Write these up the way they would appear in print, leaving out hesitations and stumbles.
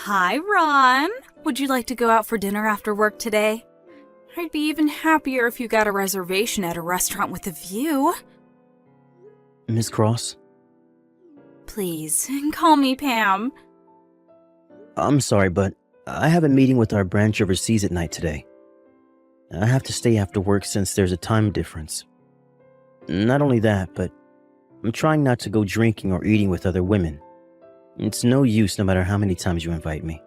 Hi, Ron. Would you like to go out for dinner after work today? I'd be even happier if you got a reservation at a restaurant with a view. Miss Cross? Please, call me Pam. I'm sorry, but I have a meeting with our branch overseas at night today. I have to stay after work since there's a time difference. Not only that, but I'm trying not to go drinking or eating with other women. It's no use no matter how many times you invite me.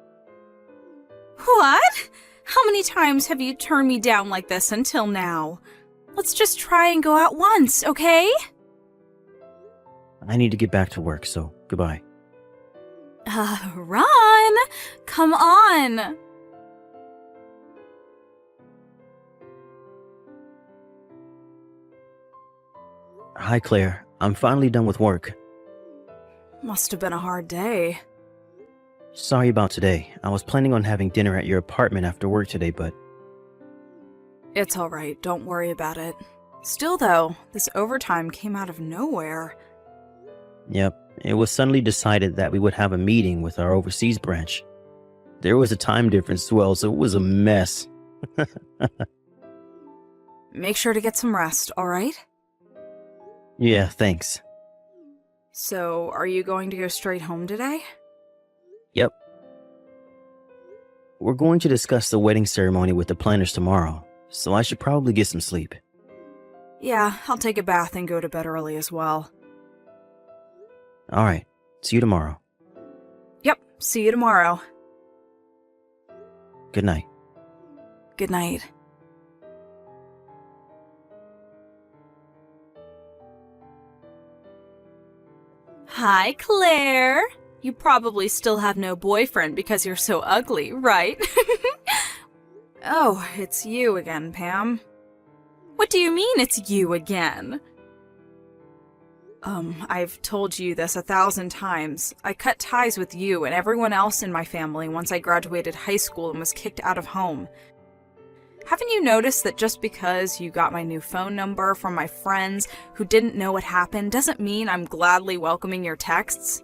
What? How many times have you turned me down like this until now? Let's just try and go out once, okay? I need to get back to work, so goodbye. Ron! Come on! Hi, Claire. I'm finally done with work. Must have been a hard day. Sorry about today. I was planning on having dinner at your apartment after work today, but... It's alright, don't worry about it. Still though, this overtime came out of nowhere. Yep, it was suddenly decided that we would have a meeting with our overseas branch. There was a time difference as well, so it was a mess. Make sure to get some rest, alright? Yeah, thanks. So, are you going to go straight home today? Yep. We're going to discuss the wedding ceremony with the planners tomorrow, so I should probably get some sleep. Yeah, I'll take a bath and go to bed early as well. Alright, see you tomorrow. Yep, see you tomorrow. Good night. Good night. Hi, Claire. You probably still have no boyfriend because you're so ugly, right? Oh, it's you again, Pam. What do you mean it's you again? I've told you this 1,000 times. I cut ties with you and everyone else in my family once I graduated high school and was kicked out of home. Haven't you noticed that just because you got my new phone number from my friends who didn't know what happened doesn't mean I'm gladly welcoming your texts?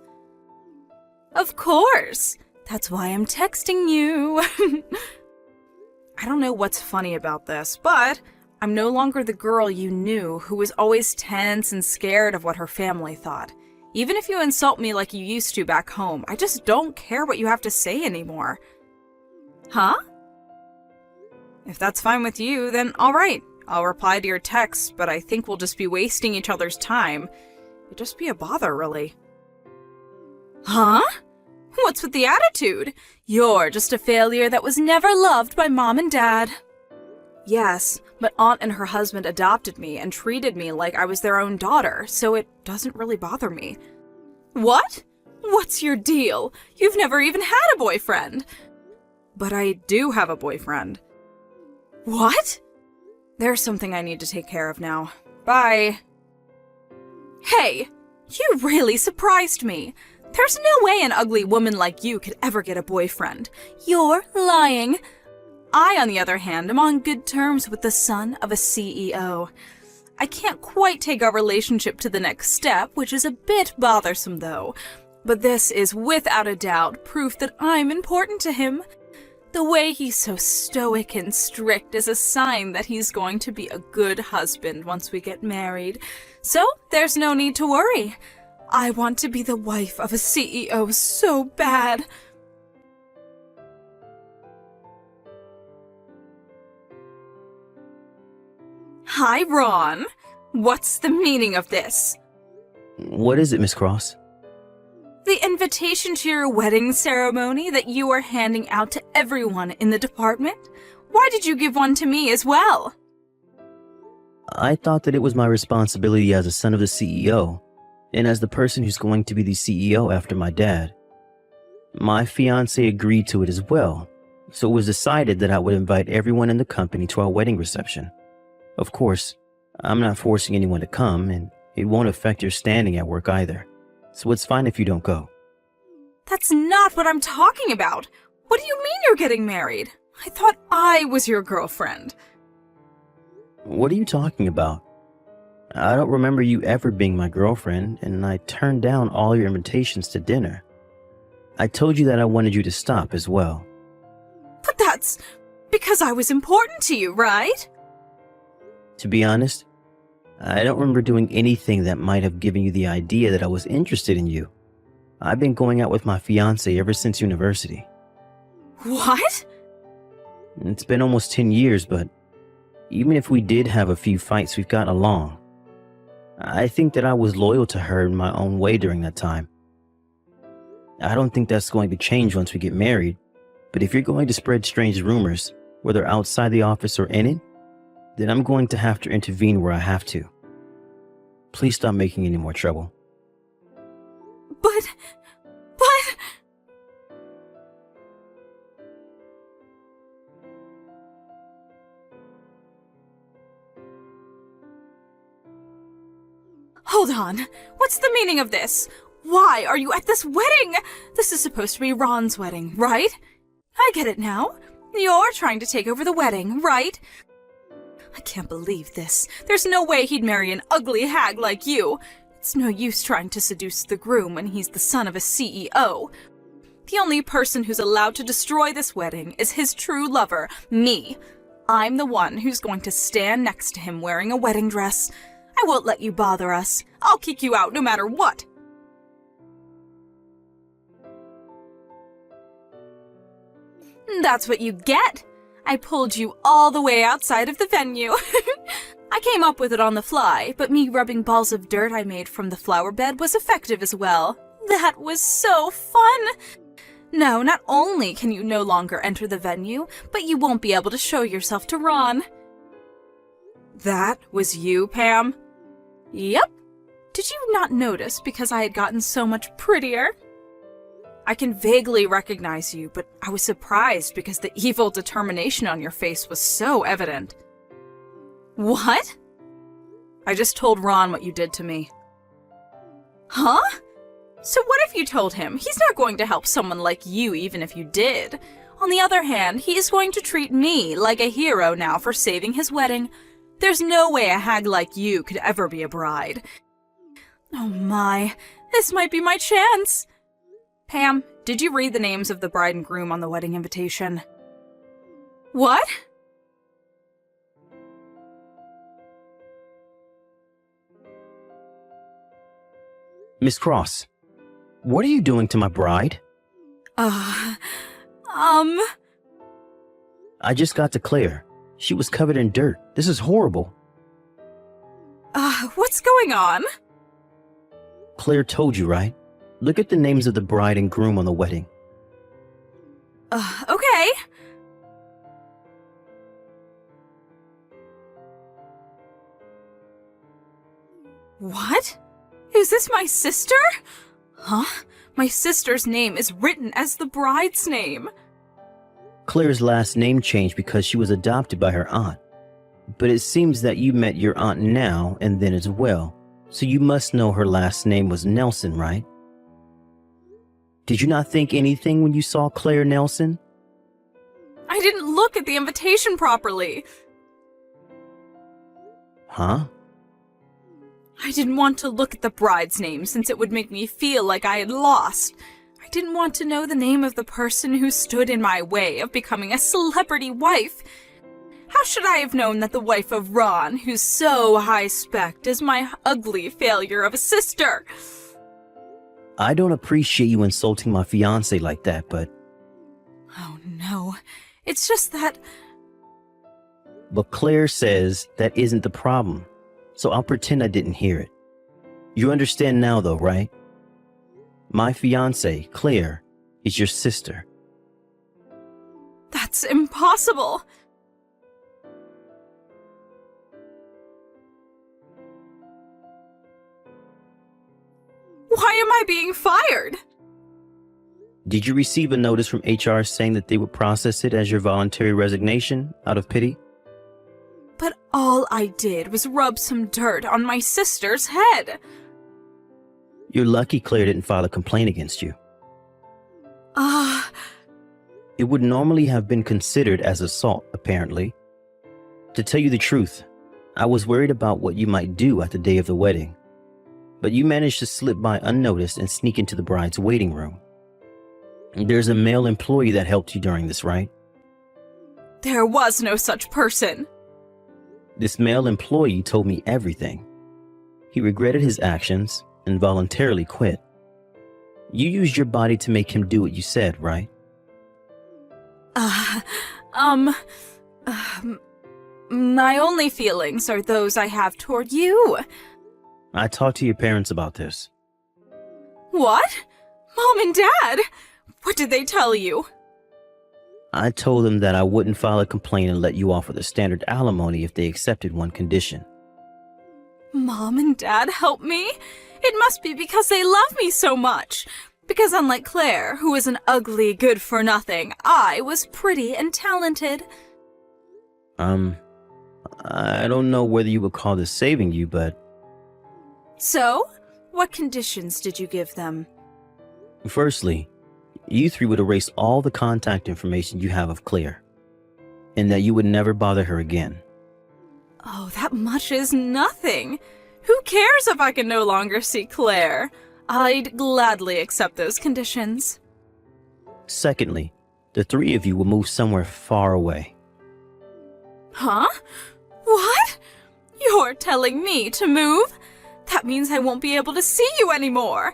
Of course! That's why I'm texting you. I don't know what's funny about this, but I'm no longer the girl you knew who was always tense and scared of what her family thought. Even if you insult me like you used to back home, I just don't care what you have to say anymore. Huh? If that's fine with you, then alright. I'll reply to your texts, but I think we'll just be wasting each other's time. It'd just be a bother, really. Huh? What's with the attitude? You're just a failure that was never loved by Mom and Dad. Yes, but Aunt and her husband adopted me and treated me like I was their own daughter, so it doesn't really bother me. What? What's your deal? You've never even had a boyfriend. But I do have a boyfriend. What? There's something I need to take care of now. Bye. Hey, you really surprised me. There's no way an ugly woman like you could ever get a boyfriend. You're lying. I, on the other hand, am on good terms with the son of a CEO. I can't quite take our relationship to the next step, which is a bit bothersome though. But this is without a doubt proof that I'm important to him. The way he's so stoic and strict is a sign that he's going to be a good husband once we get married. So there's no need to worry. I want to be the wife of a CEO so bad. Hi, Ron. What's the meaning of this? What is it, Miss Cross? The invitation to your wedding ceremony that you are handing out to everyone in the department? Why did you give one to me as well? I thought that it was my responsibility as a son of the CEO, and as the person who's going to be the CEO after my dad. My fiancé agreed to it as well, so it was decided that I would invite everyone in the company to our wedding reception. Of course, I'm not forcing anyone to come, and it won't affect your standing at work either. So it's fine if you don't go. That's not what I'm talking about. What do you mean you're getting married? I thought I was your girlfriend. What are you talking about? I don't remember you ever being my girlfriend, and I turned down all your invitations to dinner. I told you that I wanted you to stop as well. But that's because I was important to you, right? To be honest, I don't remember doing anything that might have given you the idea that I was interested in you. I've been going out with my fiancé ever since university. What? It's been almost 10 years, but even if we did have a few fights, we've gotten along. I think that I was loyal to her in my own way during that time. I don't think that's going to change once we get married, but if you're going to spread strange rumors, whether outside the office or in it, then I'm going to have to intervene where I have to. Please stop making any more trouble. But... Hold on. What's the meaning of this? Why are you at this wedding? This is supposed to be Ron's wedding, right? I get it now. You're trying to take over the wedding, right? I can't believe this. There's no way he'd marry an ugly hag like you. It's no use trying to seduce the groom when he's the son of a CEO. The only person who's allowed to destroy this wedding is his true lover, me. I'm the one who's going to stand next to him wearing a wedding dress. I won't let you bother us. I'll kick you out no matter what. That's what you get. I pulled you all the way outside of the venue. I came up with it on the fly, but me rubbing balls of dirt I made from the flower bed was effective as well. That was so fun! No, not only can you no longer enter the venue, but you won't be able to show yourself to Ron. That was you, Pam? Yep. Did you not notice because I had gotten so much prettier? I can vaguely recognize you, but I was surprised because the evil determination on your face was so evident. What? I just told Ron what you did to me. Huh? So what if you told him? He's not going to help someone like you even if you did. On the other hand, he is going to treat me like a hero now for saving his wedding. There's no way a hag like you could ever be a bride. Oh my, this might be my chance. Pam, did you read the names of the bride and groom on the wedding invitation? What? Miss Cross, what are you doing to my bride? I just got to Claire. She was covered in dirt. This is horrible. What's going on? Claire told you, right? Look at the names of the bride and groom on the wedding. Okay. What? Is this my sister? Huh? My sister's name is written as the bride's name. Claire's last name changed because she was adopted by her aunt. But it seems that you met your aunt now and then as well, so you must know her last name was Nelson, right? Did you not think anything when you saw Claire Nelson? I didn't look at the invitation properly. Huh? I didn't want to look at the bride's name since it would make me feel like I had lost. I didn't want to know the name of the person who stood in my way of becoming a celebrity wife. How should I have known that the wife of Ron, who's so high-spec, is my ugly failure of a sister? I don't appreciate you insulting my fiancé like that, but... Oh no, it's just that... But Claire says that isn't the problem, so I'll pretend I didn't hear it. You understand now though, right? My fiancé, Claire, is your sister. That's impossible. Why am I being fired? Did you receive a notice from HR saying that they would process it as your voluntary resignation out of pity? But all I did was rub some dirt on my sister's head. You're lucky Claire didn't file a complaint against you. It would normally have been considered as assault, apparently. To tell you the truth, I was worried about what you might do at the day of the wedding. But you managed to slip by unnoticed and sneak into the bride's waiting room. There's a male employee that helped you during this, right? There was no such person. This male employee told me everything. He regretted his actions and voluntarily quit. You used your body to make him do what you said, right? My only feelings are those I have toward you. I talked to your parents about this. What? Mom and Dad? What did they tell you? I told them that I wouldn't file a complaint and let you off with a standard alimony if they accepted one condition. Mom and Dad help me? It must be because they love me so much. Because unlike Claire, who is an ugly good-for-nothing, I was pretty and talented. I don't know whether you would call this saving you, but... So? What conditions did you give them? Firstly, you three would erase all the contact information you have of Claire, and that you would never bother her again. Oh, that much is nothing. Who cares if I can no longer see Claire? I'd gladly accept those conditions. Secondly, the three of you will move somewhere far away. Huh? What? You're telling me to move? That means I won't be able to see you anymore.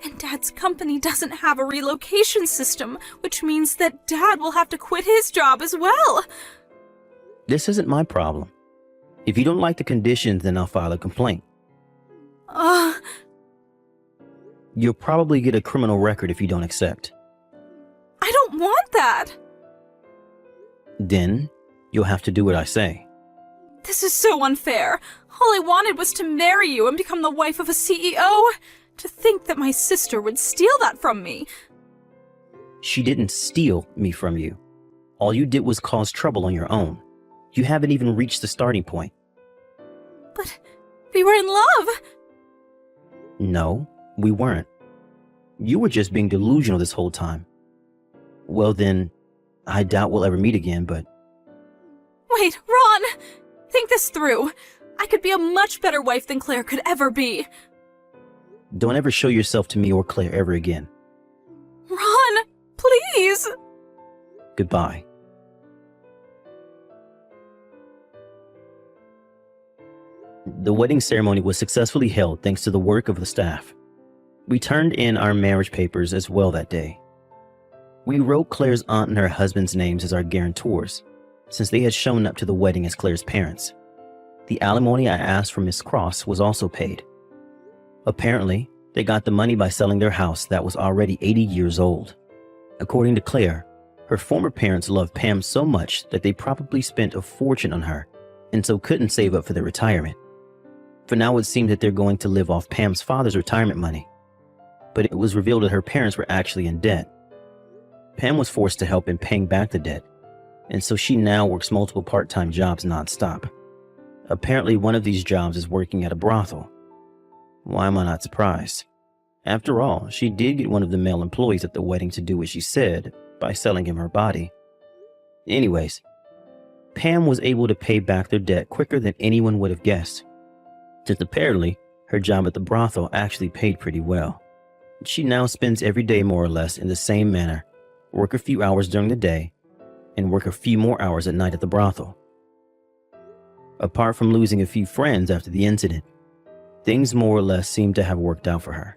And Dad's company doesn't have a relocation system, which means that Dad will have to quit his job as well. This isn't my problem. If you don't like the conditions, then I'll file a complaint. You'll probably get a criminal record if you don't accept. I don't want that. Then, you'll have to do what I say. This is so unfair. All I wanted was to marry you and become the wife of a CEO. To think that my sister would steal that from me. She didn't steal me from you. All you did was cause trouble on your own. You haven't even reached the starting point. But we were in love. No, we weren't. You were just being delusional this whole time. Well then, I doubt we'll ever meet again, but... Wait, Ron! Think this through. I could be a much better wife than Claire could ever be. Don't ever show yourself to me or Claire ever again. Ron, please! Goodbye. The wedding ceremony was successfully held thanks to the work of the staff. We turned in our marriage papers as well that day. We wrote Claire's aunt and her husband's names as our guarantors, since they had shown up to the wedding as Claire's parents. The alimony I asked from Miss Cross was also paid. Apparently, they got the money by selling their house that was already 80 years old. According to Claire, her former parents loved Pam so much that they probably spent a fortune on her, and so couldn't save up for their retirement. For now, it seemed that they're going to live off Pam's father's retirement money. But it was revealed that her parents were actually in debt. Pam was forced to help in paying back the debt, and so she now works multiple part-time jobs nonstop. Apparently, one of these jobs is working at a brothel. Why am I not surprised? After all, she did get one of the male employees at the wedding to do what she said by selling him her body. Anyways, Pam was able to pay back their debt quicker than anyone would have guessed, since apparently her job at the brothel actually paid pretty well. She now spends every day more or less in the same manner, work a few hours during the day, and work a few more hours at night at the brothel. Apart from losing a few friends after the incident, things more or less seem to have worked out for her.